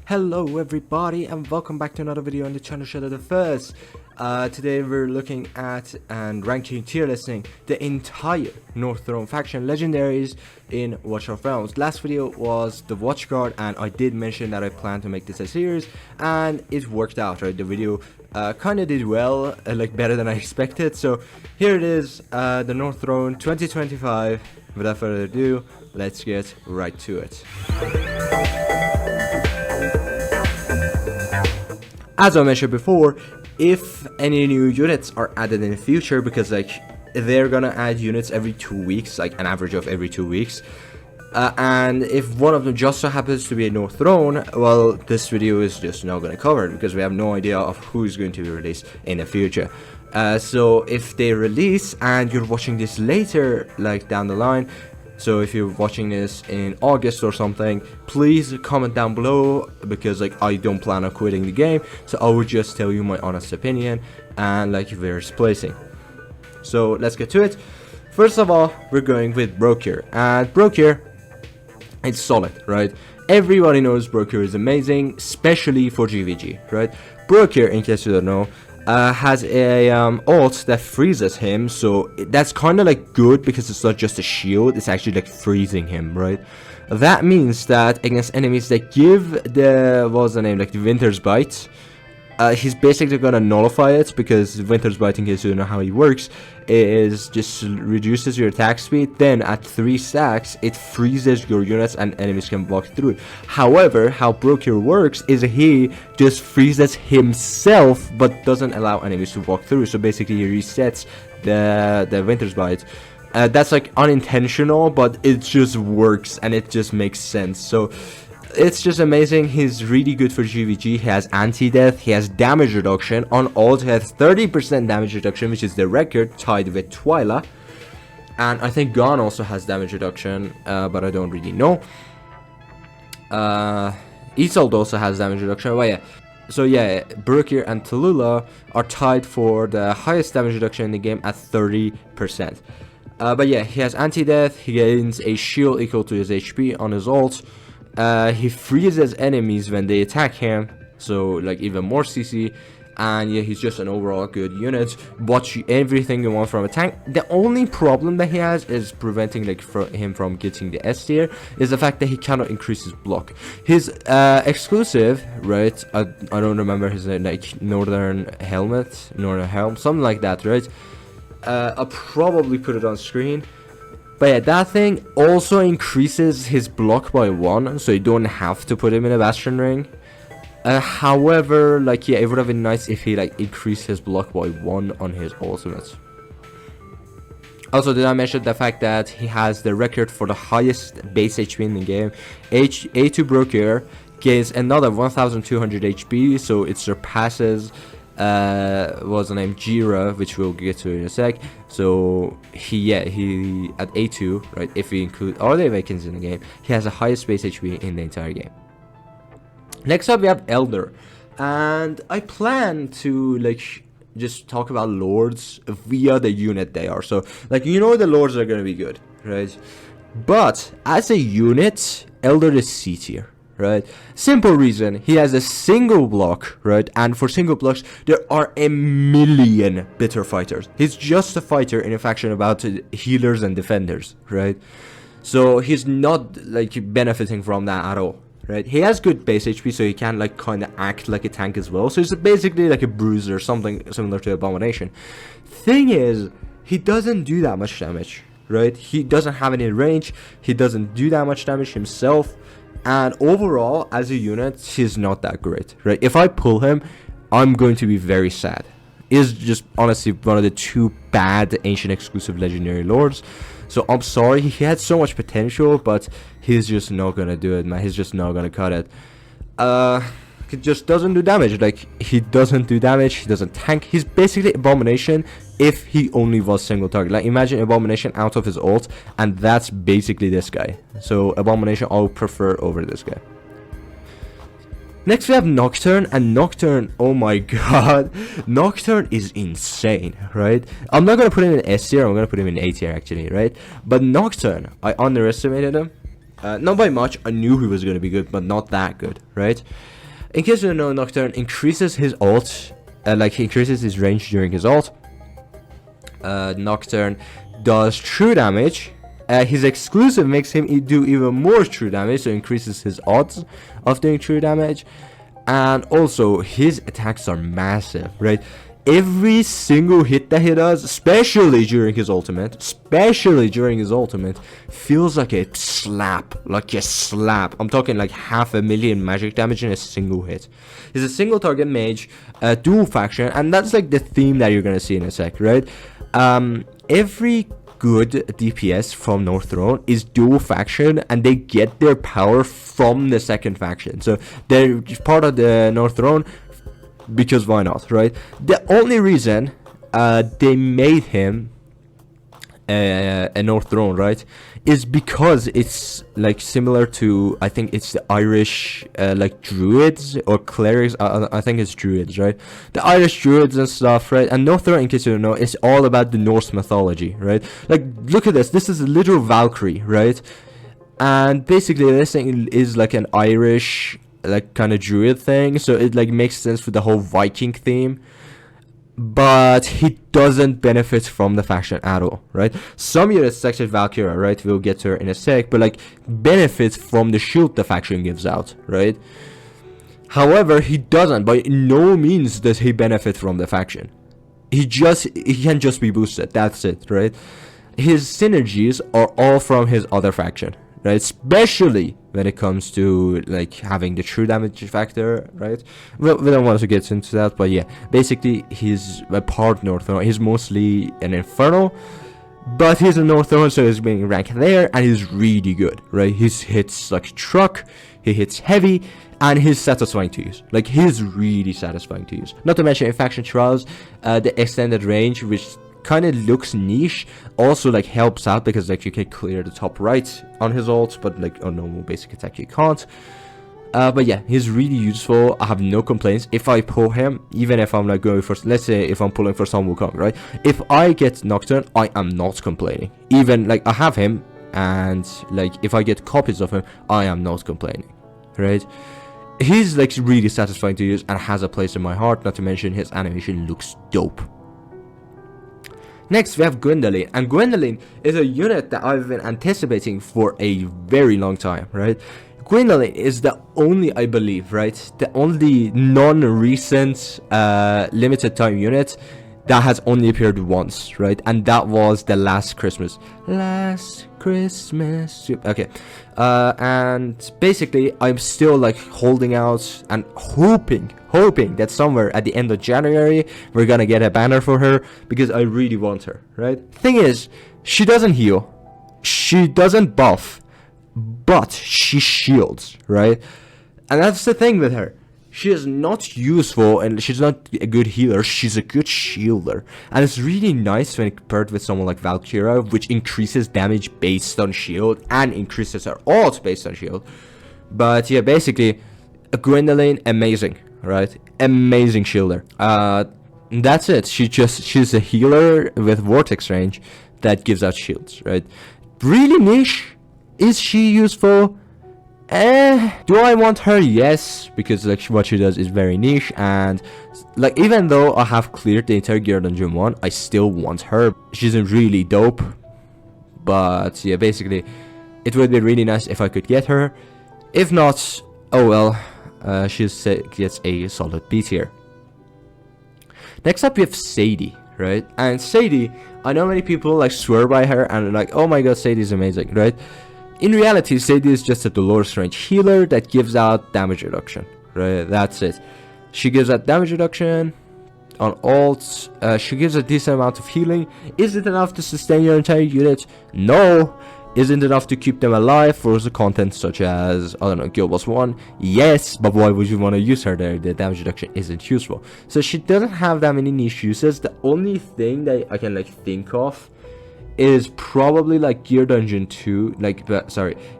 Hello everybody and welcome back to another video on the channel Shadow the First. Today we're looking at and ranking tier listing the entire Nocturne faction legendaries in Watch of Realms. Last video was the Watch Guard and I did mention that I plan to make this a series and it worked out, right? The video kind of did well, like better than I expected. So here it is, the Nocturne 2025. Without further ado, let's get right to it. As I mentioned before, if any new units are added in the future, because like they're gonna add units every 2 weeks, like an average of every 2 weeks, and if one of them just so happens to be a Nocturne, well, this video is just not gonna cover it because we have no idea of who's going to be released in the future. So if they release and you're watching this later, like down the line, so if you're watching this in August or something, please comment down below, because like I don't plan on quitting the game, so I would just tell you my honest opinion and like various placing. So let's get to it. First of all, we're going with Brokkir, and Brokkir, it's solid, right? Everybody knows Brokkir is amazing, especially for GVG, right? Brokkir, in case you don't know, has a ult that freezes him, so that's kind of like good because it's not just a shield, it's actually like freezing him, right? That means that against enemies that give the, what's the name, like the Winter's Bite, he's basically gonna nullify it, because Winter's Bite, in case you don't know how he works, is just reduces your attack speed, then at 3 stacks it freezes your units and enemies can walk through it. However, how Brokkir works is he just freezes himself but doesn't allow enemies to walk through, so basically he resets the Winter's Bite. That's like unintentional, but it just works and it just makes sense. So it's just amazing. He's really good for GVG. He has anti-death, he has damage reduction. On ult, he has 30% damage reduction, which is the record, tied with Twyla. And I think Gon also has damage reduction, but I don't really know. Isolde also has damage reduction. Well, yeah. So yeah, Brokkir and Tallulah are tied for the highest damage reduction in the game at 30%. But yeah, he has anti-death, he gains a shield equal to his HP on his ult. He freezes enemies when they attack him, so like even more CC, and yeah, he's just an overall good unit. Watch everything you want from a tank. The only problem that he has is preventing like him from getting the S tier, is the fact that he cannot increase his block. His exclusive, right? I don't remember his name, like Northern Helm, something like that, right? I'll probably put it on screen. But yeah, that thing also increases his block by 1, so you don't have to put him in a Bastion ring. However, like yeah, it would have been nice if he like increased his block by 1 on his ultimate. Also, did I mention the fact that he has the record for the highest base HP in the game? A2 Brokkir gains another 1200 HP, so it surpasses was the name Jeera, which we'll get to in a sec. So he at A2, right, if we include all the vacancies in the game, he has the highest base HP in the entire game. Next up we have Elddr, and I plan to like just talk about lords via the unit they are. So like, you know, the lords are gonna be good, right? But as a unit, Elddr is C tier, right? Simple reason, he has a single block, right? And for single blocks there are a million bitter fighters. He's just a fighter in a faction about healers and defenders, right? So he's not like benefiting from that at all, right? He has good base HP, so he can like kind of act like a tank as well. So he's basically like a bruiser, something similar to Abomination. Thing is, he doesn't do that much damage, right? He doesn't have any range, he doesn't do that much damage himself. And overall, as a unit, he's not that great, right? If I pull him, I'm going to be very sad. He's just honestly one of the 2 bad ancient exclusive legendary lords. So I'm sorry, he had so much potential, but he's just not gonna do it, man. He's just not gonna cut it. He just doesn't do damage. Like, he doesn't do damage, he doesn't tank. He's basically Abomination if he only was single target. Like, imagine Abomination out of his ult, and that's basically this guy. So Abomination I would prefer over this guy. Next we have Nocturne, and Nocturne, oh my god, Nocturne is insane, right? I'm not gonna put him in S tier, I'm gonna put him in A tier actually, right? But Nocturne, I underestimated him. Not by much. I knew he was going to be good, but not that good, right? In case you don't know, Nocturne increases his ult, he increases his range during his ult. Nocturne does true damage. His exclusive makes him do even more true damage, so increases his odds of doing true damage. And also, his attacks are massive, right? Every single hit that he does, especially during his ultimate, feels like a slap, I'm talking like 500,000 magic damage in a single hit. He's a single target mage, dual faction, and that's like the theme that you're gonna see in a sec, right? Every good DPS from Nocturne is dual faction, and they get their power from the second faction, so they're part of the Nocturne because why not, right? The only reason they made him a Nocturne, right, is because it's like similar to, I think it's the Irish like druids or clerics. I think it's druids, right? The Irish druids and stuff, right? And Nocturne, in case you don't know, is all about the Norse mythology, right? Like, look at this. This is a literal Valkyrie, right? And basically this thing is like an Irish like kind of druid thing, so it like makes sense for the whole Viking theme, but he doesn't benefit from the faction at all, right? Some units such as Valkyra, right, we'll get to her in a sec, but like benefits from the shield the faction gives out, right? However, he doesn't. By no means does he benefit from the faction. He can just be boosted, that's it, right? His synergies are all from his other faction, right? Especially when it comes to like having the true damage factor, right? Well, we don't want to get into that, but yeah, basically he's a part Nocturne. He's mostly an Infernal, but he's a Nocturne, so he's being ranked there, and he's really good, right? He hits like a truck, he hits heavy, and he's satisfying to use. Like, he's really satisfying to use. Not to mention in Faction Trials, the extended range, which kind of looks niche, also like helps out because like you can clear the top right on his ult, but like on normal basic attack you can't. But yeah, he's really useful. I have no complaints if I pull him, even if I'm like going for, let's say if I'm pulling for Sun Wukong, right? If I get Nocturne, I am not complaining. Even like I have him, and like if I get copies of him, I am not complaining, right? He's like really satisfying to use and has a place in my heart. Not to mention his animation looks dope. Next, we have Gwendolyn, and Gwendolyn is a unit that I've been anticipating for a very long time, right? Gwendolyn is the only, I believe, right, the only non-recent limited time unit that has only appeared once, right? And that was the Last Christmas. Okay. And basically, I'm still like holding out and hoping that somewhere at the end of January we're gonna get a banner for her, because I really want her, right? Thing is, she doesn't heal, she doesn't buff, but she shields, right? And that's the thing with her. She is not useful, and she's not a good healer, she's a good shielder. And it's really nice when paired with someone like Valkyra, which increases damage based on shield and increases her ult based on shield. But yeah, basically, Gwendolyn, amazing, right? Amazing shielder. That's it. She's a healer with vortex range that gives out shields, right? Really niche. Is she useful? Do I want her? Yes, because like what she does is very niche, and like even though I have cleared the entire gear dungeon 1, I still want her. She's really dope. But yeah, basically it would be really nice if I could get her. If not, oh well, she gets a solid B tier. Next up we have Sadie, right? And Sadie, I know many people like swear by her and like, oh my god, Sadie's amazing, right? In reality, Sadie is just a Dolores range healer that gives out damage reduction, right? That's it. She gives out damage reduction on ults. She gives a decent amount of healing. Is it enough to sustain your entire unit? No. Isn't enough to keep them alive for the content such as, I don't know, Guild Boss 1? Yes, but why would you want to use her there? The damage reduction isn't useful. So she doesn't have that many niche uses. The only thing that I can like think of is probably like Gear Dungeon 2,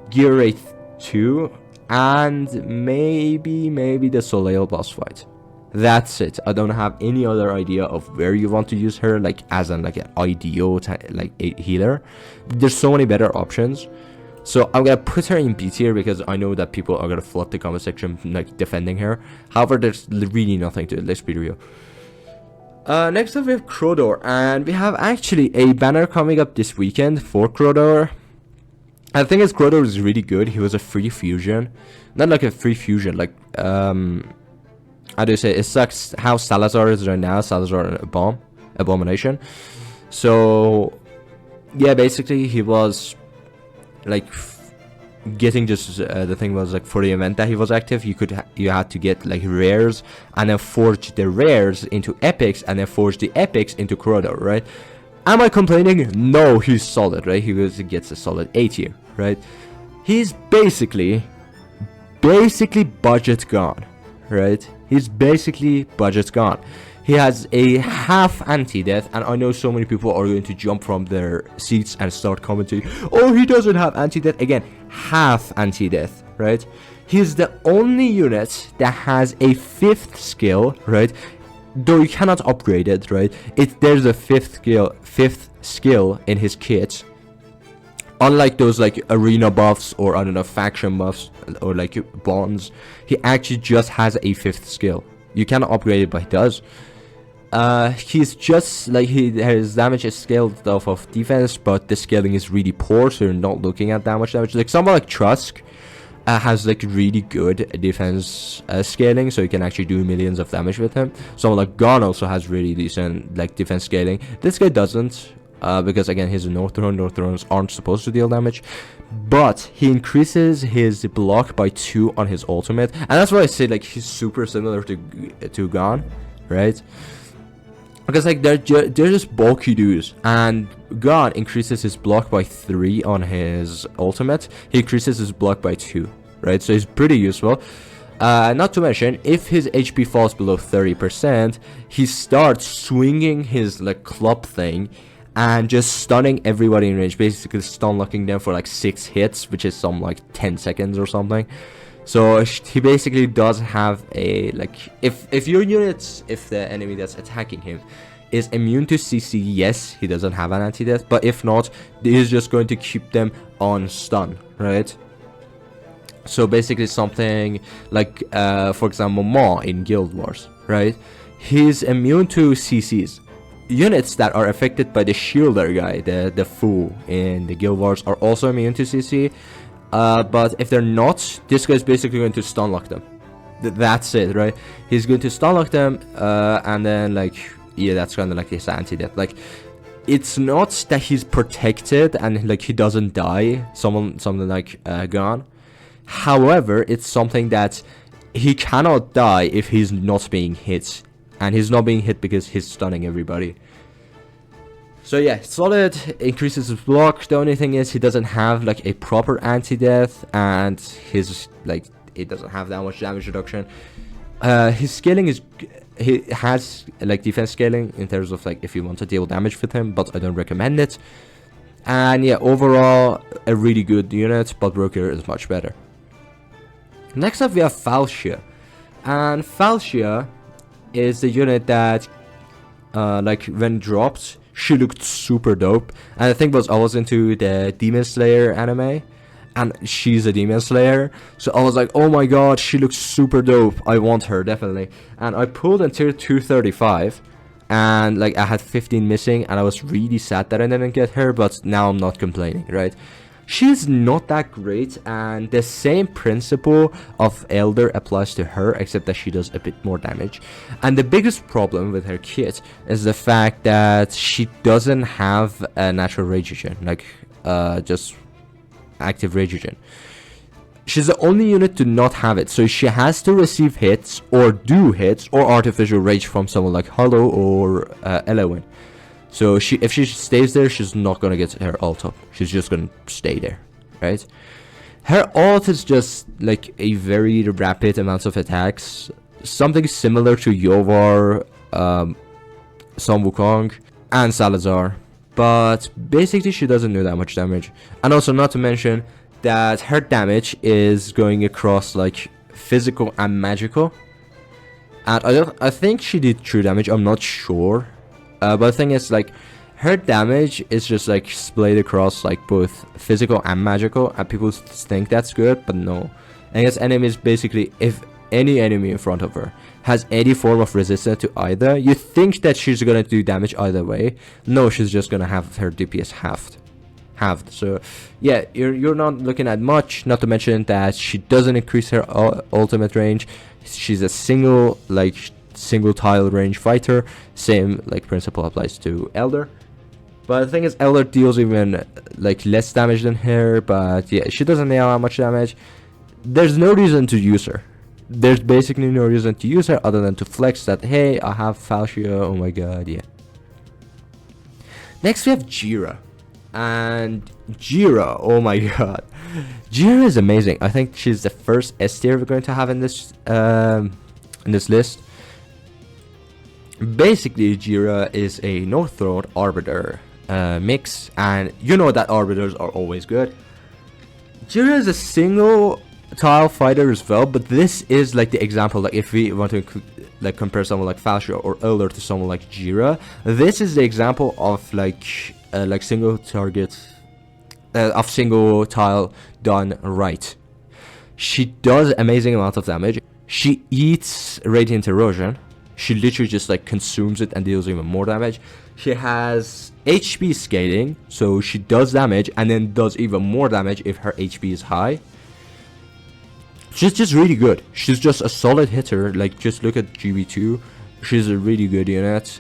Gear Wraith 2, and maybe the Soleil boss fight. That's it. I don't have any other idea of where you want to use her, like as an like an IDO like a healer. There's so many better options. So I'm gonna put her in B tier because I know that people are gonna flood the comment section like defending her. However, there's really nothing to it, let's be real. Next up we have Krodor, and we have actually a banner coming up this weekend for Krodor. I think Krodor is really good. He was a free fusion, not like a free fusion, like how do you say? It's like how Salazar is right now. Salazar abomination. So yeah, basically he was like getting just the thing was like for the event that he was active, you had to get like rares and then forge the rares into epics and then forge the epics into Krodor, right? Am I complaining? No, he's solid, right? He gets a solid A tier, right? He's basically budget gone, right? He's basically budget gone. He has a half anti-death, and I know so many people are going to jump from their seats and start commenting, oh, he doesn't have anti-death. Again, half anti-death, right? He's the only unit that has a 5th skill, right? Though you cannot upgrade it, right? There's a 5th skill in his kit. Unlike those like arena buffs or I don't know, faction buffs or like bonds, he actually just has a 5th skill. You cannot upgrade it, but he does. He's just like his damage is scaled off of defense, but the scaling is really poor, so you're not looking at that much damage. Like someone like Trusk has like really good defense scaling, so you can actually do millions of damage with him. Someone like Gon also has really decent like defense scaling. This guy doesn't, because again he's a Nocturne. Nocturnes aren't supposed to deal damage, but he increases his block by 2 on his ultimate, and that's why I say like he's super similar to Gon, right? Because like they're just bulky dudes, and Gon increases his block by 3 on his ultimate. He increases his block by 2, right? So he's pretty useful. Not to mention, if his HP falls below 30%, he starts swinging his like club thing and just stunning everybody in range, basically stun locking them for like 6 hits, which is some like 10 seconds or something. So he basically does have a like if your units, if the enemy that's attacking him is immune to CC, yes, he doesn't have an anti-death, but if not, he's just going to keep them on stun, right? So basically something like for example Maw in Guild Wars, right? He's immune to CCs. Units that are affected by the shielder guy, the fool in the Guild Wars, are also immune to CC. But if they're not, this guy's basically going to stun lock them. That's it, right? He's going to stun lock them, and then like, yeah, that's kind of like his anti-death. Like, it's not that he's protected and like he doesn't die, something like Gon. However, it's something that he cannot die if he's not being hit, and he's not being hit because he's stunning everybody. So yeah, solid, increases his block. The only thing is he doesn't have like a proper anti-death, and his like it doesn't have that much damage reduction. His scaling is, he has like defense scaling in terms of like if you want to deal damage with him, but I don't recommend it. And yeah, overall a really good unit, but Brokkir is much better. Next up we have Falscia, and Falscia is the unit that like when dropped, she looked super dope. And the thing was, I was into the Demon Slayer anime, and she's a Demon Slayer, so I was like, oh my god, she looks super dope, I want her definitely. And I pulled until 235, and like I had 15 missing, and I was really sad that I didn't get her, but now I'm not complaining, right? She's not that great, and the same principle of Elddr applies to her, except that she does a bit more damage. And the biggest problem with her kit is the fact that she doesn't have a natural rage regen, like just active rage regen. She's the only unit to not have it, so she has to receive hits or do hits or artificial rage from someone like Hollow or Elowin. So if she stays there, she's not gonna get her ult up. She's just gonna stay there, right? Her ult is just like a very rapid amount of attacks, something similar to Yovar, Sun Wukong, and Salazar. But basically, she doesn't do that much damage. And also, not to mention that her damage is going across like physical and magical. And I think she did true damage. I'm not sure. But the thing is, like, her damage is just like splayed across like both physical and magical, and people think that's good, but no. Against enemies, basically, if any enemy in front of her has any form of resistance to either, you think that she's gonna do damage either way. No, she's just gonna have her DPS halved. So yeah, you're not looking at much, not to mention that she doesn't increase her ultimate range. She's a single tile range fighter. Same like principle applies to Elddr. But the thing is, Elddr deals even like less damage than her, but yeah, she doesn't deal that much damage. There's no reason to use her. There's basically no reason to use her other than to flex that, hey, I have Falscia, oh my god, yeah. Next we have Jeera. And Jeera, oh my god. Jeera is amazing. I think she's the first S tier we're going to have in this list. Basically, Jeera is a Nocturne Arbiter mix, and you know that Arbiters are always good. Jeera is a single tile fighter as well, but this is like the example, like if we want to like compare someone like Falscia or Elddr to someone like Jeera, this is the example of like single target of single tile done right. She does amazing amount of damage. She eats radiant erosion. She literally just like consumes it and deals even more damage. She has HP scaling, so she does damage and then does even more damage if her HP is high. She's just really good. She's just a solid hitter. Like, just look at GB2. She's a really good unit.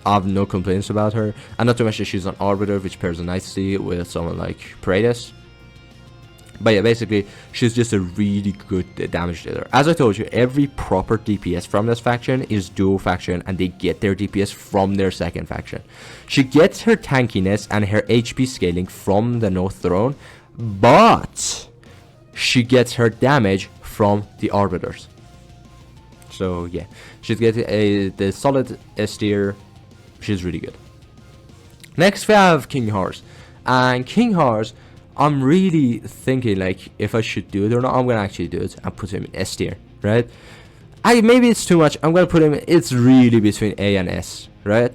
I have no complaints about her. And not to mention she's an Arbiter, which pairs nicely with someone like Paredes. But yeah, basically, she's just a really good damage dealer. As I told you, every proper DPS from this faction is dual faction, and they get their DPS from their second faction. She gets her tankiness and her HP scaling from the Nocturne, but she gets her damage from the Arbiters. So yeah, she's getting the solid S tier. She's really good. Next we have King Harz. And King Harz, I'm really thinking like if I should do it or not. I'm gonna actually do it and put him in S tier, right? Maybe it's too much. I'm gonna put him, it's really between A and S, right?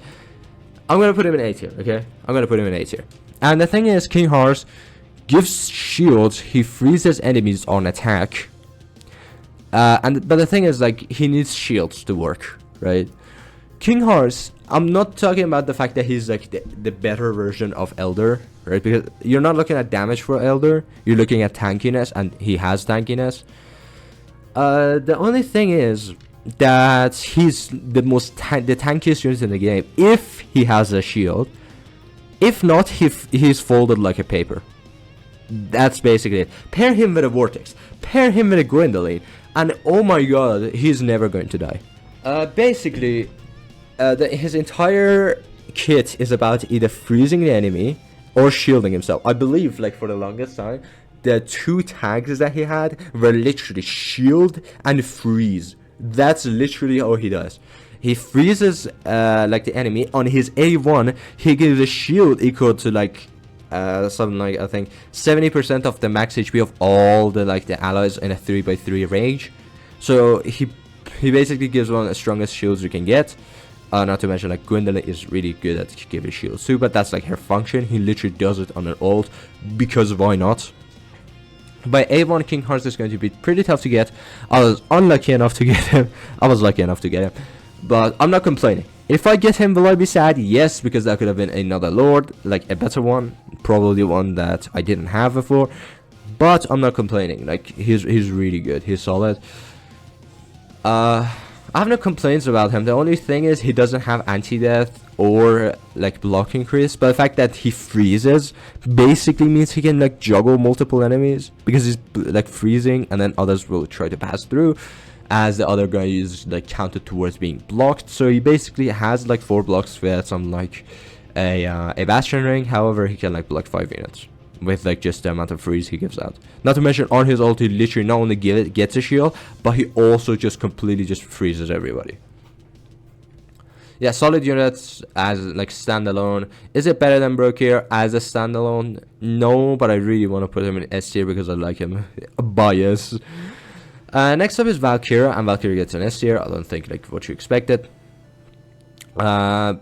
I'm gonna put him in A tier, okay? I'm gonna put him in A tier. And the thing is, King Harz gives shields. He freezes enemies on attack. But the thing is, like, he needs shields to work, right? King Harz, I'm not talking about the fact that he's like the better version of Elddr, right? Because you're not looking at damage for Elddr, you're looking at tankiness, and he has tankiness. The only thing is that he's the tankiest unit in the game if he has a shield. If not, he's folded like a paper. That's basically it. Pair him with a Vortex, pair him with a Gwendolyn, and oh my god, he's never going to die. Basically, his entire kit is about either freezing the enemy or shielding himself. I believe, like, for the longest time, the two tags that he had were literally shield and freeze. That's literally all he does. He freezes like the enemy. On his A1, he gives a shield equal to like something like, I think 70% of the max HP of all the allies in a 3x3 range. So he basically gives one of the strongest shields you can get. Not to mention, like, Gwendolyn is really good at giving shields too, but that's like her function. He literally does it on her ult because why not? By A1, King Harz is going to be pretty tough to get. I was unlucky enough to get him. I was lucky enough to get him, but I'm not complaining. If I get him, will I be sad? Yes, because that could have been another lord, like a better one, probably one that I didn't have before. But I'm not complaining. Like, he's really good. He's solid. I have no complaints about him. The only thing is he doesn't have anti-death or like block increase, but the fact that he freezes basically means he can like juggle multiple enemies, because he's like freezing and then others will try to pass through as the other guy is like counted towards being blocked. So he basically has like 4 blocks with some like a bastion ring. However, he can like block 5 units with like just the amount of freeze he gives out. Not to mention, on his ult, he literally not only gets a shield, but he also just completely just freezes everybody. Yeah, solid units as like standalone. Is it better than Brokkir as a standalone? No, but I really want to put him in S tier because I like him. Bias. Next up is Valkyra, and Valkyra gets an S tier. I don't think like what you expected. But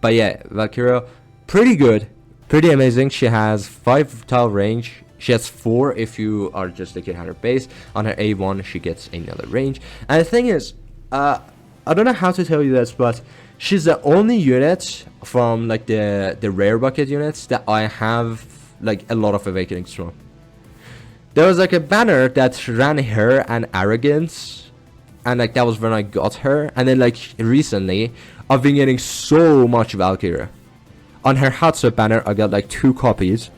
yeah, Valkyra, pretty good, pretty amazing. She has 5 tile range. She has 4 if you are just looking at her base. On her A1 she gets another range. And the thing is, I don't know how to tell you this, but she's the only unit from like the rare bucket units that I have like a lot of awakenings from. There was like a banner that ran her and arrogance, and like that was when I got her. And then like recently I've been getting so much Valkyra. On her hotshot banner I got like 2 copies,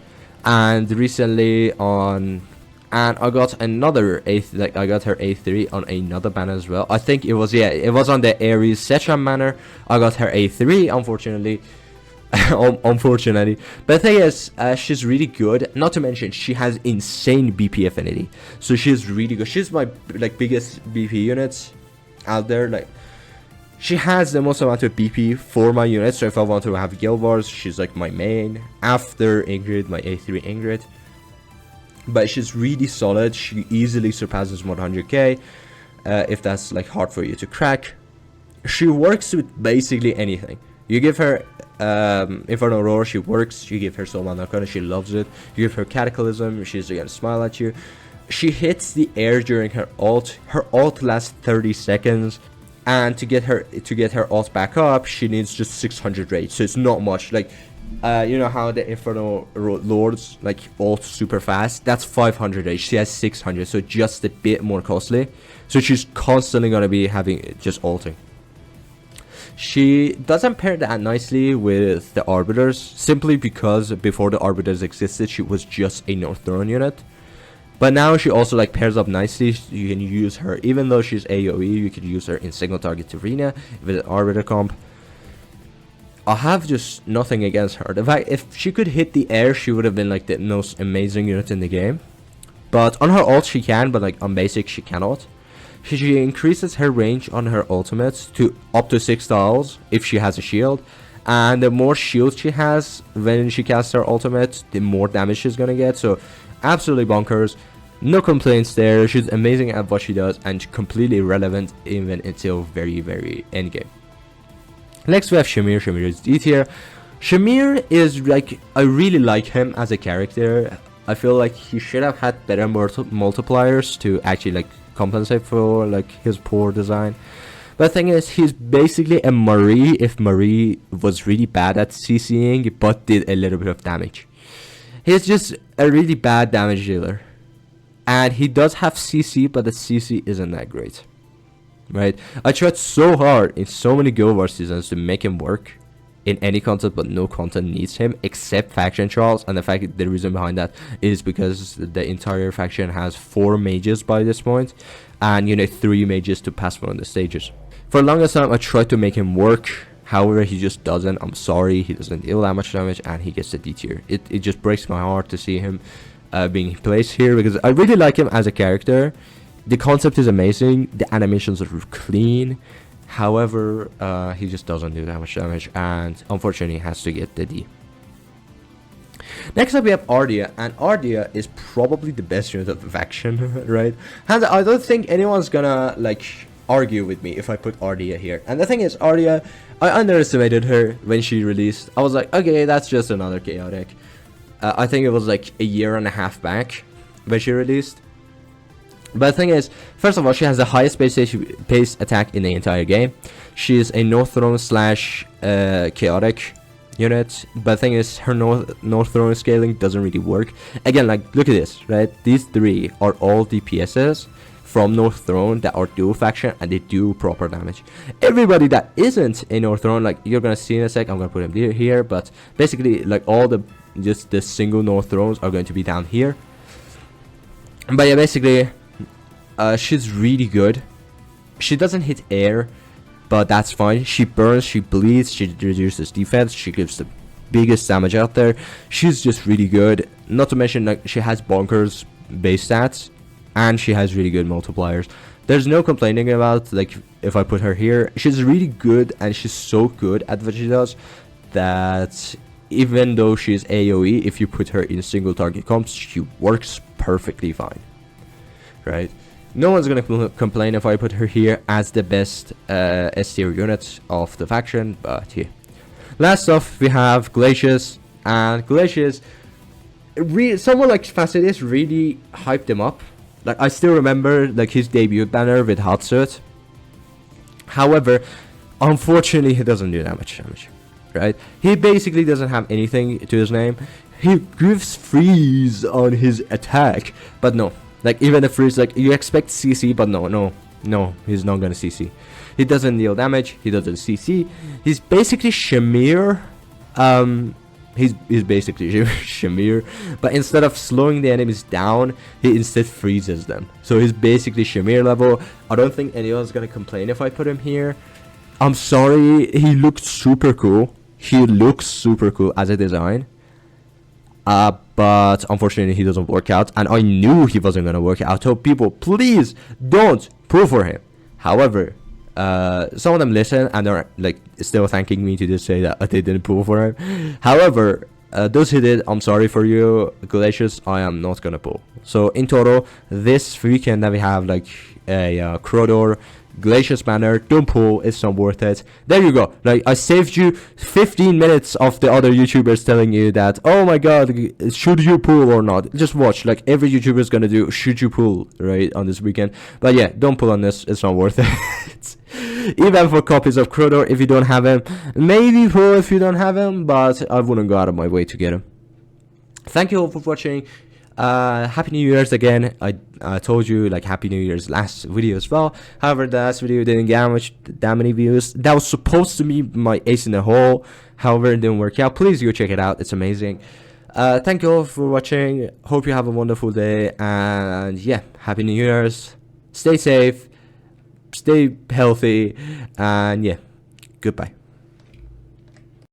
and recently on, and I got another like I got her A3 on another banner as well. I think it was, yeah, it was on the Ares Secham banner. I got her A3, unfortunately. Unfortunately, but the thing is, she's really good. Not to mention she has insane BP affinity, so she's really good. She's my like biggest BP units out there. Like, she has the most amount of BP for my units, so if I want to have guild wars, she's like my main after Ingrid, my A3 Ingrid. But she's really solid. She easily surpasses 100k if that's like hard for you to crack. She works with basically anything. You give her Inferno Roar, she works. You give her Soulman Nocturne, she loves it. You give her Cataclysm, she's gonna smile at you. She hits the air during her ult. Her ult lasts 30 seconds, and to get her ult back up, she needs just 600 rage. So it's not much. Like, you know how the Inferno Lords like ult super fast? That's 500 rage. She has 600, so just a bit more costly. So she's constantly gonna be having just ulting. She doesn't pair that nicely with the Arbiters, simply because before the Arbiters existed, she was just a Nocturne unit. But now she also like pairs up nicely. You can use her, even though she's AoE, you can use her in single target arena with an Arbiter comp. I have just nothing against her. In fact, if she could hit the air, she would have been like the most amazing unit in the game. But on her ult she can, but like on basic she cannot. She increases her range on her ultimates to up to 6 tiles if she has a shield, and the more shields she has when she casts her ultimate, the more damage she's gonna get. So absolutely bonkers, no complaints there. She's amazing at what she does and completely relevant even until very end game. Next we have Shamir. Shamir is D tier. Shamir is like, I really like him as a character. I feel like he should have had better multipliers to actually like compensate for like his poor design. But the thing is, he's basically a Marie if Marie was really bad at CCing but did a little bit of damage. He's just a really bad damage dealer, and he does have CC, but the CC isn't that great, right? I tried so hard in so many Guild Wars seasons to make him work in any content, but no content needs him except faction trials. And the fact that the reason behind that is because the entire faction has 4 mages by this point, and you need 3 mages to pass one of the stages. For the longest time I tried to make him work, however he just doesn't. I'm sorry, he doesn't deal that much damage, and he gets the D tier. It just breaks my heart to see him being placed here, because I really like him as a character. The concept is amazing, the animations are clean. However, he just doesn't do that much damage, and unfortunately has to get the D. Next up we have Ardea, and Ardea is probably the best unit of the faction, right? And I don't think anyone's gonna like argue with me if I put Ardea here. And the thing is, Ardea, I underestimated her when she released. I was like, okay, that's just another chaotic. I think it was like a year and a half back when she released. But the thing is, first of all, she has the highest base attack in the entire game. She is a Nocturne slash chaotic unit. But the thing is, her Nocturne scaling doesn't really work. Again, like, look at this, right? These 3 are all DPSs from Nocturne that are dual faction, and they do proper damage. Everybody that isn't a Nocturne, like you're gonna see in a sec, I'm gonna put him here, but basically, like all the just the single Nocturnes are going to be down here. But yeah, basically, she's really good. She doesn't hit air, but that's fine. She burns, she bleeds, she reduces defense, she gives the biggest damage out there. She's just really good. Not to mention, like, she has bonkers base stats, and she has really good multipliers. There's no complaining about, like, if I put her here. She's really good, and she's so good at what she does that even though she's AoE, if you put her in single target comps, she works perfectly fine, right? No one's gonna complain if I put her here as the best S tier unit of the faction, but yeah. Last off, we have Glacius, and Glacius, someone like Fastidious really hyped him up. Like, I still remember like his debut banner with hot suit. However, unfortunately, he doesn't do that much damage, right? He basically doesn't have anything to his name. He gives freeze on his attack, but no. Like, even the freeze, like, you expect CC, but no, he's not gonna CC. He doesn't deal damage, he doesn't CC. He's basically Shamir. He's basically Shamir, but instead of slowing the enemies down, he instead freezes them. So he's basically Shamir level. I don't think anyone's gonna complain if I put him here. I'm sorry, he looked super cool. He looks super cool as a design. But unfortunately he doesn't work out, and I knew he wasn't gonna work out. So people, please don't pull for him. However, some of them listen and are like still thanking me to just say that they didn't pull for him. However, those who did, I'm sorry for you. Glacius, I am not gonna pull. So in total, this weekend that we have like a Krodor Glacius banner, don't pull, it's not worth it. There you go. Like, I saved you 15 minutes of the other YouTubers telling you that, oh my god, should you pull or not. Just watch, like every YouTuber is gonna do should you pull right on this weekend. But yeah, don't pull on this, it's not worth it. Even for copies of Krodor, if you don't have him, maybe pull if you don't have him, but I wouldn't go out of my way to get him. Thank you all for watching. Happy New Year's again. I told you like Happy New Year's last video as well. However, the last video didn't get that many views. That was supposed to be my ace in the hole. However, it didn't work out. Please go check it out, it's amazing. Thank you all for watching. Hope you have a wonderful day, and yeah, Happy New Year's. Stay safe, stay healthy, and yeah, goodbye.